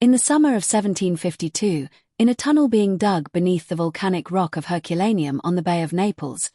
In the summer of 1752, in a tunnel being dug beneath the volcanic rock of Herculaneum on the Bay of Naples,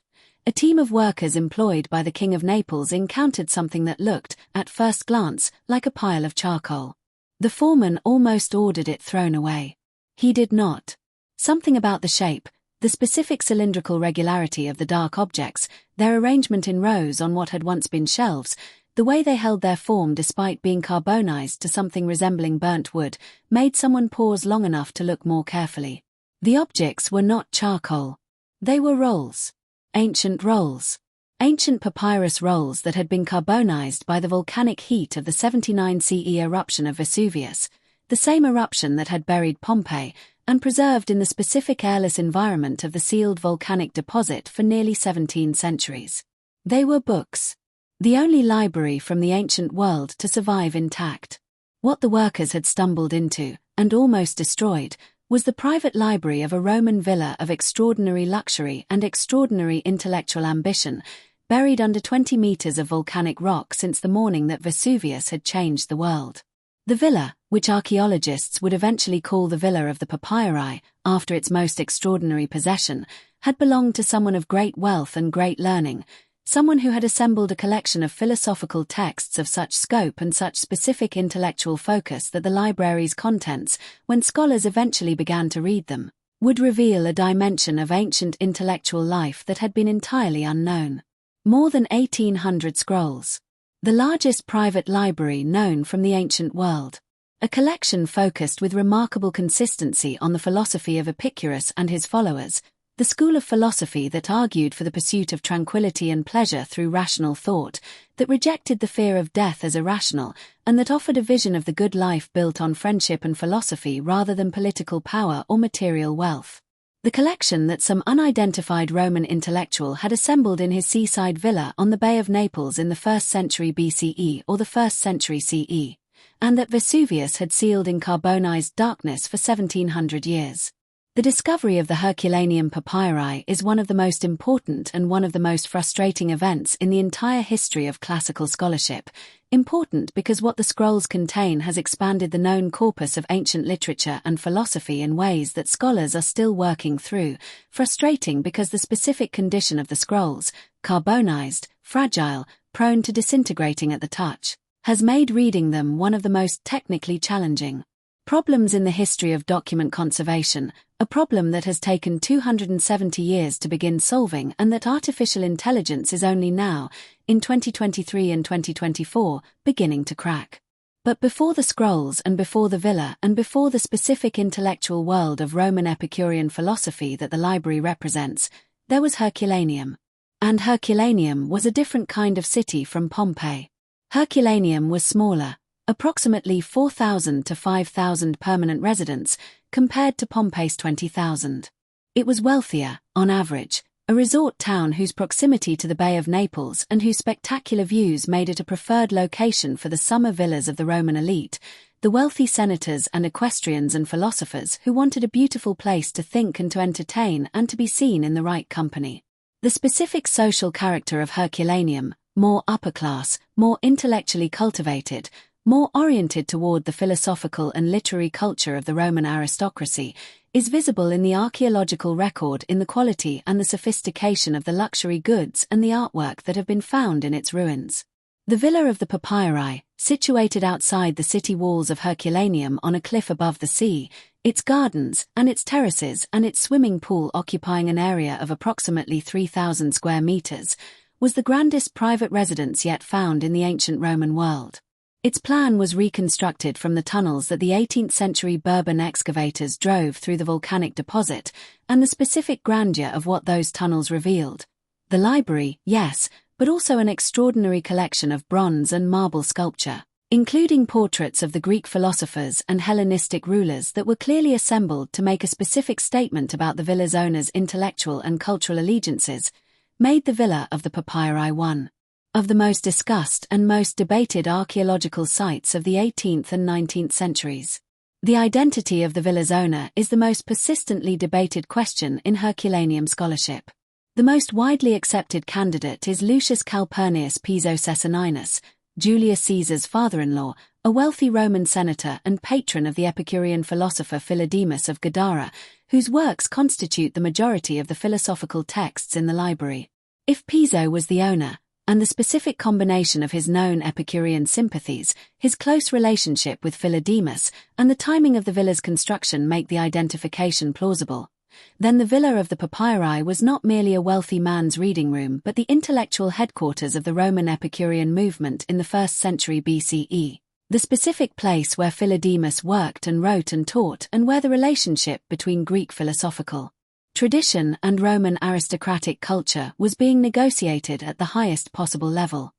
a team of workers employed by the King of Naples encountered something that looked, at first glance, like a pile of charcoal. The foreman almost ordered it thrown away. He did not. Something about the shape, the specific cylindrical regularity of the dark objects, their arrangement in rows on what had once been shelves, the way they held their form despite being carbonized to something resembling burnt wood, made someone pause long enough to look more carefully. The objects were not charcoal. They were rolls. Ancient rolls. Ancient papyrus rolls that had been carbonized by the volcanic heat of the 79 CE eruption of Vesuvius, the same eruption that had buried Pompeii, and preserved in the specific airless environment of the sealed volcanic deposit for nearly 17 centuries. They were books. The only library from the ancient world to survive intact. What the workers had stumbled into, and almost destroyed, was the private library of a Roman villa of extraordinary luxury and extraordinary intellectual ambition, buried under 20 meters of volcanic rock since the morning that Vesuvius had changed the world. The villa, which archaeologists would eventually call the Villa of the Papyri, after its most extraordinary possession, had belonged to someone of great wealth and great learning, someone who had assembled a collection of philosophical texts of such scope and such specific intellectual focus that the library's contents, when scholars eventually began to read them, would reveal a dimension of ancient intellectual life that had been entirely unknown. More than 1,800 scrolls. The largest private library known from the ancient world. A collection focused with remarkable consistency on the philosophy of Epicurus and his followers, the school of philosophy that argued for the pursuit of tranquility and pleasure through rational thought, that rejected the fear of death as irrational, and that offered a vision of the good life built on friendship and philosophy rather than political power or material wealth. The collection that some unidentified Roman intellectual had assembled in his seaside villa on the Bay of Naples in the 1st century BCE or the 1st century CE, and that Vesuvius had sealed in carbonized darkness for 1700 years. The discovery of the Herculaneum papyri is one of the most important and one of the most frustrating events in the entire history of classical scholarship. Important because what the scrolls contain has expanded the known corpus of ancient literature and philosophy in ways that scholars are still working through. Frustrating because the specific condition of the scrolls, carbonized, fragile, prone to disintegrating at the touch, has made reading them one of the most technically challenging problems in the history of document conservation, a problem that has taken 270 years to begin solving and that artificial intelligence is only now, in 2023 and 2024, beginning to crack. But before the scrolls and before the villa and before the specific intellectual world of Roman Epicurean philosophy that the library represents, there was Herculaneum. And Herculaneum was a different kind of city from Pompeii. Herculaneum was smaller, approximately 4,000 to 5,000 permanent residents, compared to Pompeii's 20,000. It was wealthier, on average, a resort town whose proximity to the Bay of Naples and whose spectacular views made it a preferred location for the summer villas of the Roman elite, the wealthy senators and equestrians and philosophers who wanted a beautiful place to think and to entertain and to be seen in the right company. The specific social character of Herculaneum, more upper class, more intellectually cultivated, more oriented toward the philosophical and literary culture of the Roman aristocracy, is visible in the archaeological record in the quality and the sophistication of the luxury goods and the artwork that have been found in its ruins. The Villa of the Papyri, situated outside the city walls of Herculaneum on a cliff above the sea, its gardens and its terraces and its swimming pool occupying an area of approximately 3,000 square meters, was the grandest private residence yet found in the ancient Roman world. Its plan was reconstructed from the tunnels that the 18th century Bourbon excavators drove through the volcanic deposit, and the specific grandeur of what those tunnels revealed. The library, yes, but also an extraordinary collection of bronze and marble sculpture, including portraits of the Greek philosophers and Hellenistic rulers that were clearly assembled to make a specific statement about the villa's owner's intellectual and cultural allegiances, made the Villa of the Papyri one of the most discussed and most debated archaeological sites of the 18th and 19th centuries. The identity of the villa's owner is the most persistently debated question in Herculaneum scholarship. The most widely accepted candidate is Lucius Calpurnius Piso Cessaninus, Julius Caesar's father-in-law, a wealthy Roman senator and patron of the Epicurean philosopher Philodemus of Gadara, whose works constitute the majority of the philosophical texts in the library. If Piso was the owner, and the specific combination of his known Epicurean sympathies, his close relationship with Philodemus, and the timing of the villa's construction make the identification plausible, then the villa of the papyri was not merely a wealthy man's reading room but the intellectual headquarters of the Roman Epicurean movement in the 1st century BCE, the specific place where Philodemus worked and wrote and taught, and where the relationship between Greek philosophical tradition and Roman aristocratic culture was being negotiated at the highest possible level.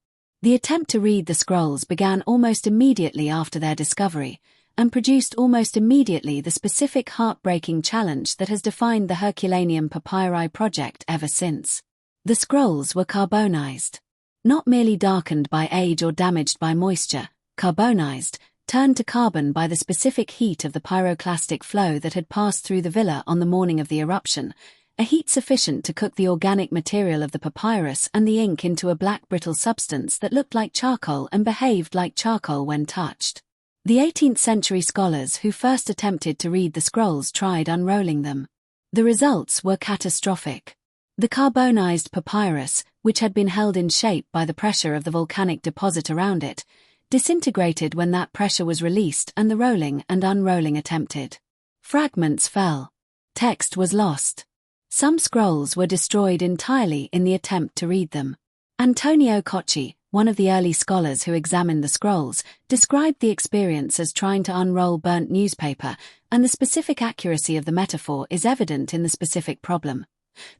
The attempt to read the scrolls began almost immediately after their discovery, and produced almost immediately the specific heartbreaking challenge that has defined the Herculaneum Papyri project ever since. The scrolls were carbonized. Not merely darkened by age or damaged by moisture, carbonized, turned to carbon by the specific heat of the pyroclastic flow that had passed through the villa on the morning of the eruption, a heat sufficient to cook the organic material of the papyrus and the ink into a black brittle substance that looked like charcoal and behaved like charcoal when touched. The 18th century scholars who first attempted to read the scrolls tried unrolling them. The results were catastrophic. The carbonized papyrus, which had been held in shape by the pressure of the volcanic deposit around it, disintegrated when that pressure was released and the rolling and unrolling attempted. Fragments fell. Text was lost. Some scrolls were destroyed entirely in the attempt to read them. Antonio Cocchi, one of the early scholars who examined the scrolls, described the experience as trying to unroll burnt newspaper, and the specific accuracy of the metaphor is evident in the specific problem.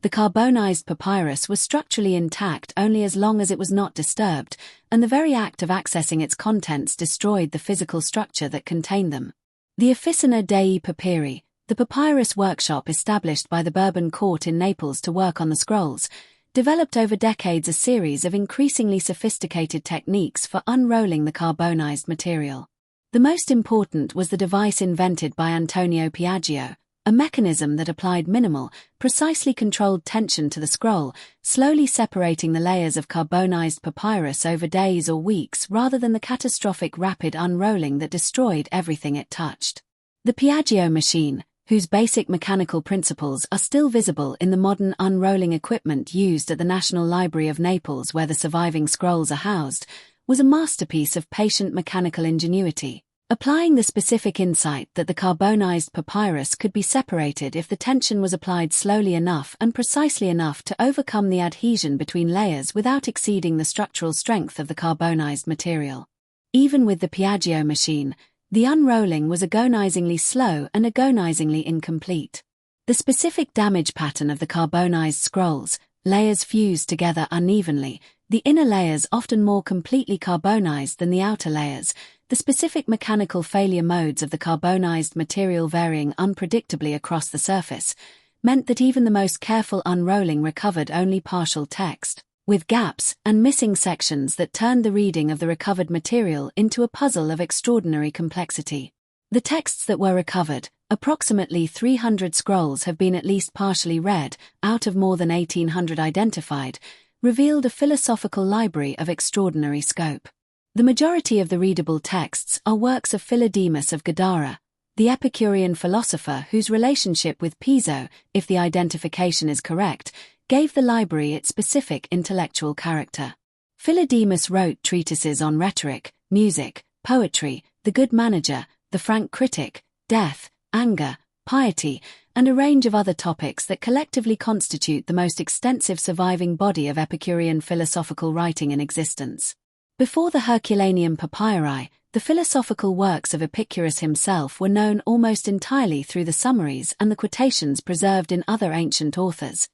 The carbonized papyrus was structurally intact only as long as it was not disturbed, and the very act of accessing its contents destroyed the physical structure that contained them. The Officina dei Papyri, the papyrus workshop established by the Bourbon court in Naples to work on the scrolls, developed over decades a series of increasingly sophisticated techniques for unrolling the carbonized material. The most important was the device invented by Antonio Piaggio, a mechanism that applied minimal, precisely controlled tension to the scroll, slowly separating the layers of carbonized papyrus over days or weeks rather than the catastrophic rapid unrolling that destroyed everything it touched. The Piaggio machine, whose basic mechanical principles are still visible in the modern unrolling equipment used at the National Library of Naples where the surviving scrolls are housed, was a masterpiece of patient mechanical ingenuity, applying the specific insight that the carbonized papyrus could be separated if the tension was applied slowly enough and precisely enough to overcome the adhesion between layers without exceeding the structural strength of the carbonized material. Even with the Piaggio machine, the unrolling was agonizingly slow and agonizingly incomplete. The specific damage pattern of the carbonized scrolls, layers fused together unevenly, the inner layers often more completely carbonized than the outer layers, the specific mechanical failure modes of the carbonized material varying unpredictably across the surface, meant that even the most careful unrolling recovered only partial text, with gaps and missing sections that turned the reading of the recovered material into a puzzle of extraordinary complexity. The texts that were recovered, approximately 300 scrolls have been at least partially read, out of more than 1,800 identified, revealed a philosophical library of extraordinary scope. The majority of the readable texts are works of Philodemus of Gadara, the Epicurean philosopher whose relationship with Piso, if the identification is correct, gave the library its specific intellectual character. Philodemus wrote treatises on rhetoric, music, poetry, the good manager, the frank critic, death, anger, piety, and a range of other topics that collectively constitute the most extensive surviving body of Epicurean philosophical writing in existence. Before the Herculaneum Papyri, the philosophical works of Epicurus himself were known almost entirely through the summaries and the quotations preserved in other ancient authors.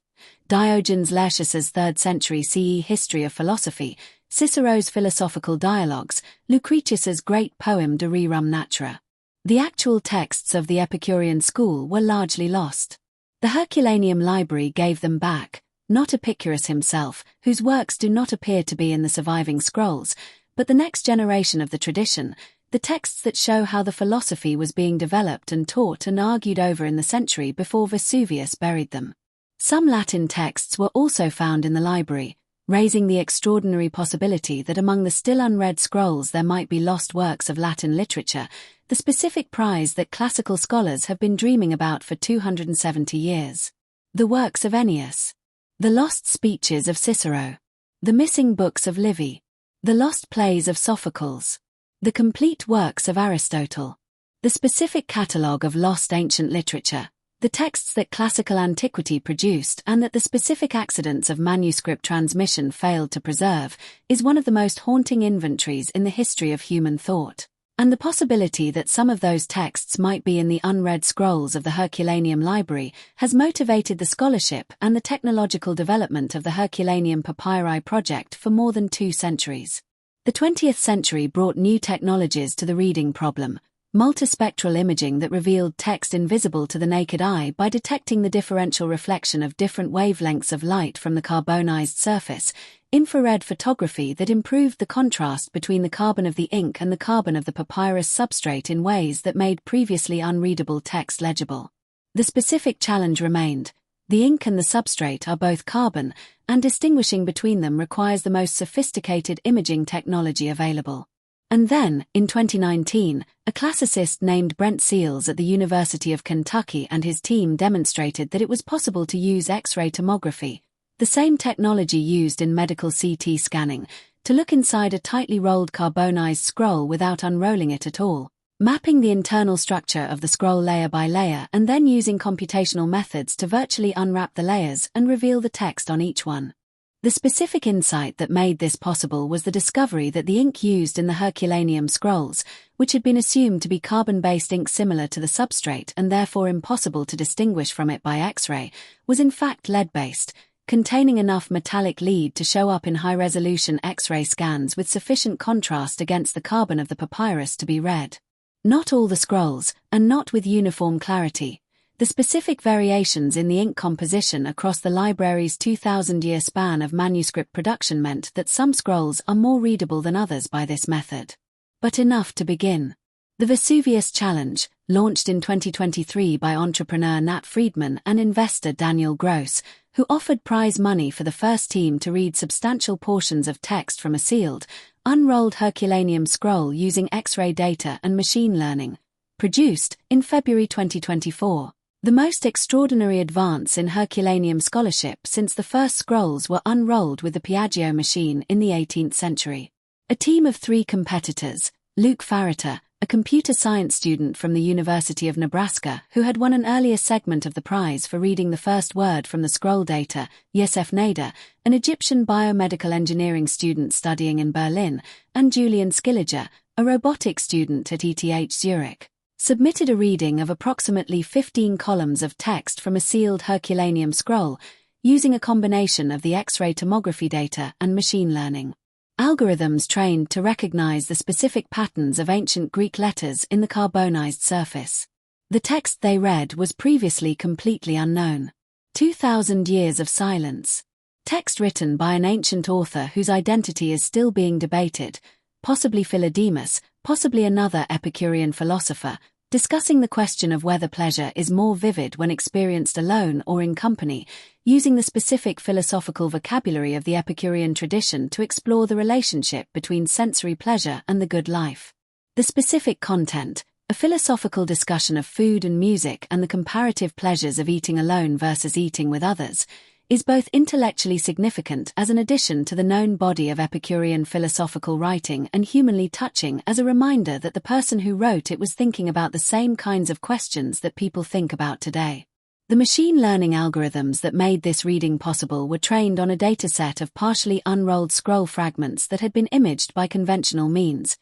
Diogenes Laertius's 3rd century CE History of Philosophy, Cicero's Philosophical Dialogues, Lucretius's great poem De Rerum Natura. The actual texts of the Epicurean school were largely lost. The Herculaneum Library gave them back, not Epicurus himself, whose works do not appear to be in the surviving scrolls, but the next generation of the tradition, the texts that show how the philosophy was being developed and taught and argued over in the century before Vesuvius buried them. Some Latin texts were also found in the library, raising the extraordinary possibility that among the still unread scrolls there might be lost works of Latin literature, the specific prize that classical scholars have been dreaming about for 270 years. The works of Ennius. The lost speeches of Cicero. The missing books of Livy. The lost plays of Sophocles. The complete works of Aristotle. The specific catalogue of lost ancient literature. The texts that classical antiquity produced and that the specific accidents of manuscript transmission failed to preserve, is one of the most haunting inventories in the history of human thought. And the possibility that some of those texts might be in the unread scrolls of the Herculaneum Library has motivated the scholarship and the technological development of the Herculaneum Papyri project for more than 2 centuries. The 20th century brought new technologies to the reading problem. Multispectral imaging that revealed text invisible to the naked eye by detecting the differential reflection of different wavelengths of light from the carbonized surface, infrared photography that improved the contrast between the carbon of the ink and the carbon of the papyrus substrate in ways that made previously unreadable text legible. The specific challenge remained. The ink and the substrate are both carbon, and distinguishing between them requires the most sophisticated imaging technology available. And then, in 2019, a classicist named Brent Seals at the University of Kentucky and his team demonstrated that it was possible to use X-ray tomography, the same technology used in medical CT scanning, to look inside a tightly rolled carbonized scroll without unrolling it at all, mapping the internal structure of the scroll layer by layer and then using computational methods to virtually unwrap the layers and reveal the text on each one. The specific insight that made this possible was the discovery that the ink used in the Herculaneum scrolls, which had been assumed to be carbon-based ink similar to the substrate and therefore impossible to distinguish from it by X-ray, was in fact lead-based, containing enough metallic lead to show up in high-resolution X-ray scans with sufficient contrast against the carbon of the papyrus to be read. Not all the scrolls, and not with uniform clarity. The specific variations in the ink composition across the library's 2,000-year span of manuscript production meant that some scrolls are more readable than others by this method. But enough to begin. The Vesuvius Challenge, launched in 2023 by entrepreneur Nat Friedman and investor Daniel Gross, who offered prize money for the first team to read substantial portions of text from a sealed, unrolled Herculaneum scroll using X-ray data and machine learning, produced, in February 2024. The most extraordinary advance in Herculaneum scholarship since the first scrolls were unrolled with the Piaggio machine in the 18th century. A team of 3 competitors, Luke Fariter, a computer science student from the University of Nebraska who had won an earlier segment of the prize for reading the first word from the scroll data, Yesef Nader, an Egyptian biomedical engineering student studying in Berlin, and Julian Skilliger, a robotics student at ETH Zurich, submitted a reading of approximately 15 columns of text from a sealed Herculaneum scroll, using a combination of the X-ray tomography data and machine learning. Algorithms trained to recognize the specific patterns of ancient Greek letters in the carbonized surface. The text they read was previously completely unknown. 2,000 years of silence. Text written by an ancient author whose identity is still being debated, possibly Philodemus, possibly another Epicurean philosopher, discussing the question of whether pleasure is more vivid when experienced alone or in company, using the specific philosophical vocabulary of the Epicurean tradition to explore the relationship between sensory pleasure and the good life. The specific content, a philosophical discussion of food and music and the comparative pleasures of eating alone versus eating with others, is both intellectually significant as an addition to the known body of Epicurean philosophical writing and humanly touching as a reminder that the person who wrote it was thinking about the same kinds of questions that people think about today. The machine learning algorithms that made this reading possible were trained on a dataset of partially unrolled scroll fragments that had been imaged by conventional means,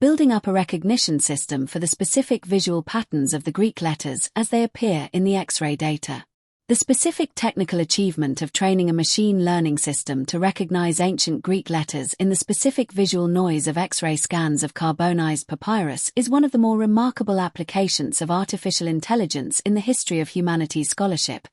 building up a recognition system for the specific visual patterns of the Greek letters as they appear in the X-ray data. The specific technical achievement of training a machine learning system to recognize ancient Greek letters in the specific visual noise of X-ray scans of carbonized papyrus is one of the more remarkable applications of artificial intelligence in the history of humanities scholarship,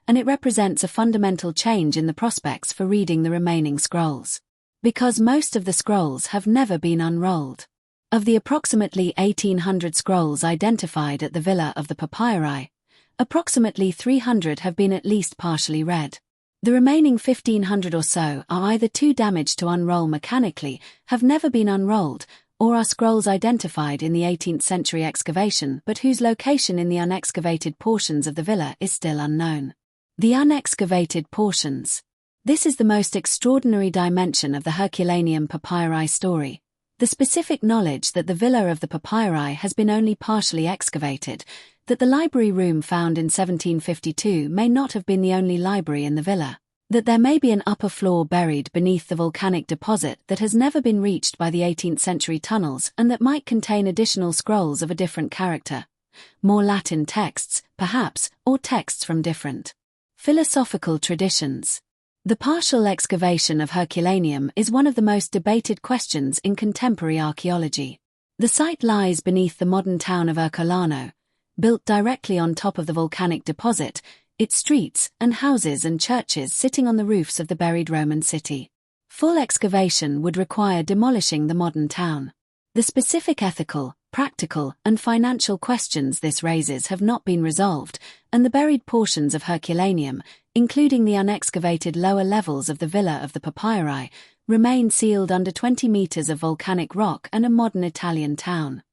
and it represents a fundamental change in the prospects for reading the remaining scrolls. Because most of the scrolls have never been unrolled. Of the approximately 1,800 scrolls identified at the Villa of the Papyri, approximately 300 have been at least partially read. The remaining 1,500 or so are either too damaged to unroll mechanically, have never been unrolled, or are scrolls identified in the 18th century excavation but whose location in the unexcavated portions of the villa is still unknown. The unexcavated portions. This is the most extraordinary dimension of the Herculaneum papyri story. The specific knowledge that the villa of the papyri has been only partially excavated, that the library room found in 1752 may not have been the only library in the villa, that there may be an upper floor buried beneath the volcanic deposit that has never been reached by the 18th century tunnels and that might contain additional scrolls of a different character. More Latin texts, perhaps, or texts from different philosophical traditions. The partial excavation of Herculaneum is one of the most debated questions in contemporary archaeology. The site lies beneath the modern town of Ercolano, built directly on top of the volcanic deposit, its streets and houses and churches sitting on the roofs of the buried Roman city. Full excavation would require demolishing the modern town. The specific ethical, practical, and financial questions this raises have not been resolved, and the buried portions of Herculaneum, including the unexcavated lower levels of the Villa of the Papyri, remain sealed under 20 meters of volcanic rock and a modern Italian town.